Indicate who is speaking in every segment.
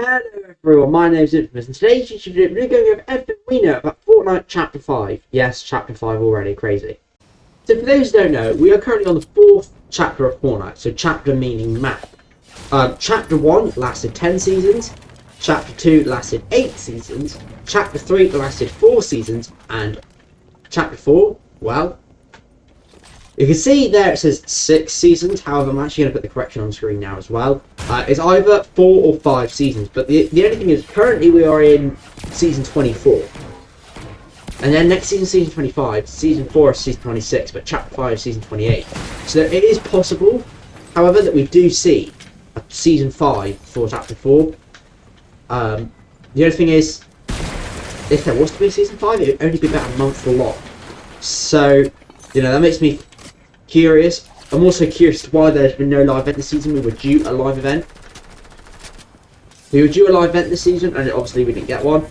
Speaker 1: Hello everyone, my name is Infamous, and today's YouTube video we're going over everything we know about Fortnite Chapter 5. Yes, Chapter 5 already, crazy. So for those who don't know, we are currently on the 4th chapter of Fortnite, so chapter meaning map. Chapter 1 lasted 10 seasons, Chapter 2 lasted 8 seasons, Chapter 3 lasted 4 seasons, and Chapter 4, well, you can see there it says 6 seasons, however I'm actually going to put the correction on screen now as well. It's either 4 or 5 seasons, but the only thing is, currently we are in Season 24. And then next season, Season 25, Season 4 is Season 26, but Chapter 5 is Season 28. So it is possible, however, that we do see a Season 5 for Chapter 4. The only thing is, if there was to be a Season 5, it would only be about a month long. So, you know, that makes me curious. I'm also curious why there's been no live event this season. We were due a live event. This season, and obviously we didn't get one.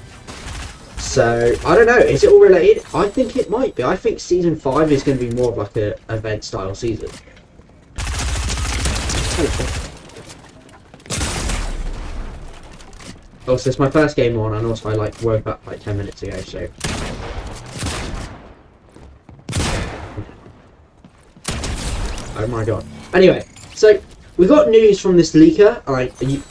Speaker 1: So, I don't know. Is it all related? I think it might be. I think Season 5 is going to be more of like an event-style season. Also, it's my first game on, and also I woke up like 10 minutes ago, so... Oh my god. Anyway, so we got news from this leaker,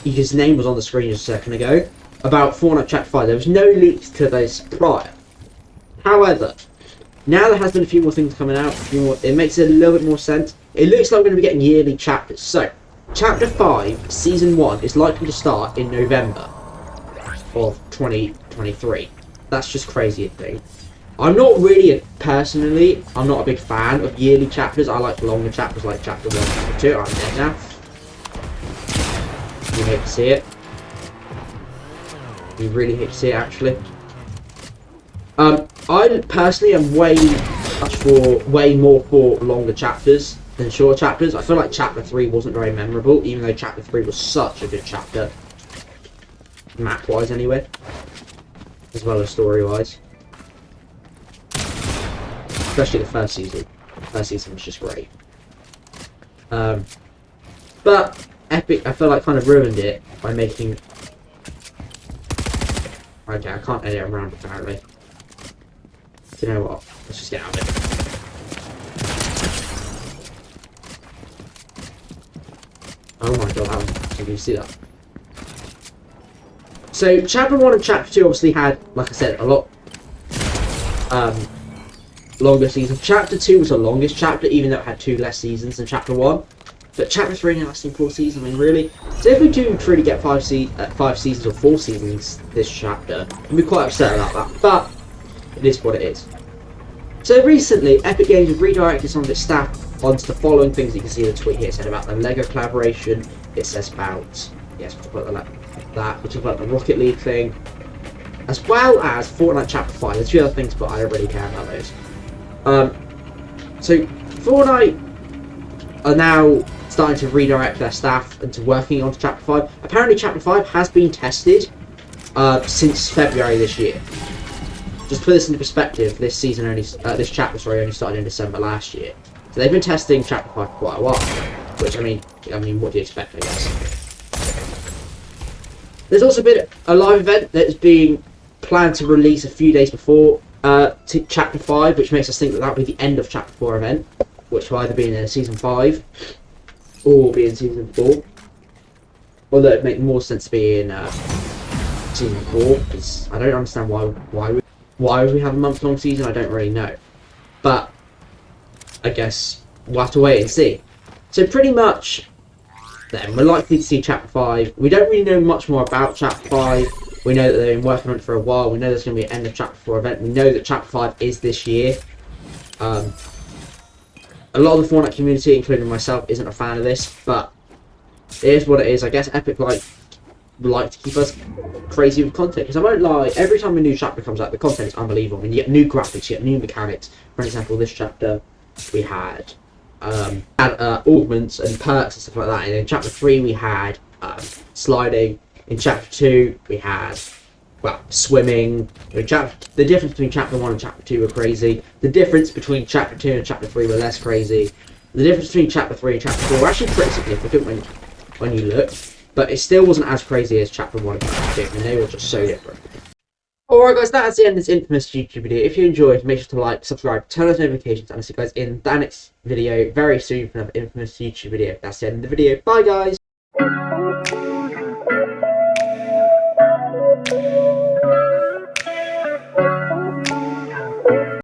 Speaker 1: his name was on the screen just a second ago, about Fortnite Chapter 5. There was no leaks to this prior. However, now there has been a few more things coming out, it makes it a little bit more sense. It looks like we're going to be getting yearly chapters. So, Chapter 5, Season 1 is likely to start in November of 2023. That's just crazy a thing. I'm not really, personally, I'm not a big fan of yearly chapters. I like longer chapters like Chapter 1, Chapter 2. I'm dead now. You hate to see it. You really hate to see it, actually. I personally am way more for longer chapters than short chapters. I feel like Chapter 3 wasn't very memorable, even though Chapter 3 was such a good chapter. Map-wise, anyway. As well as story-wise. Especially the first season. The first season was just great. But Epic, I feel like, kind of ruined it by making... Okay, I can't edit around apparently. You know what? Let's just get out of it. Oh my god, that was... Can you see that? So, Chapter 1 and Chapter 2 obviously had, like I said, a lot... longer season. Chapter 2 was the longest chapter, even though it had 2 less seasons than Chapter 1. But Chapter 3 only lasting 4 seasons, I mean, really? So if we do truly get 5 seasons or 4 seasons this chapter, I'd be quite upset about that. But, it is what it is. So recently, Epic Games have redirected some of its staff onto the following things. You can see the tweet here. It said about the LEGO collaboration. It says about, yes, we'll talk about that. We'll talk about the Rocket League thing. As well as Fortnite Chapter 5. There's a few other things, but I don't really care about those. So Fortnite are now starting to redirect their staff into working on Chapter 5. Apparently Chapter 5 has been tested since February this year. Just to put this into perspective, this chapter only started in December last year. So they've been testing Chapter 5 for quite a while. Which I mean what do you expect, I guess. There's also been a live event that is being planned to release a few days before to Chapter 5, which makes us think that that will be the end of Chapter 4 event, which will either be in Season 5 or be in Season 4. Although it'd make more sense to be in Season 4, because I don't understand why would we have a month-long season. I don't really know, but I guess we'll have to wait and see. So pretty much, then we're likely to see Chapter 5. We don't really know much more about Chapter 5. We know that they've been working on it for a while. We know there's going to be an end of Chapter 4 event. We know that Chapter 5 is this year. A lot of the Fortnite community, including myself, isn't a fan of this, but it is what it is. I guess Epic would like to keep us crazy with content, because I won't lie, every time a new chapter comes out, the content is unbelievable. And you get new graphics, you get new mechanics. For example, this chapter, we had augments and perks and stuff like that. And in Chapter 3, we had sliding. In Chapter 2, we had, well, swimming. The difference between Chapter 1 and Chapter 2 were crazy. The difference between Chapter 2 and Chapter 3 were less crazy. The difference between Chapter 3 and Chapter 4 were actually pretty significant when you look. but it still wasn't as crazy as chapter 1 and chapter 2, and they were just so different. Alright guys, that's the end of this infamous YouTube video. If you enjoyed, make sure to like, subscribe, turn on notifications, and I'll see you guys in the next video very soon for another infamous YouTube video. That's the end of the video. Bye guys!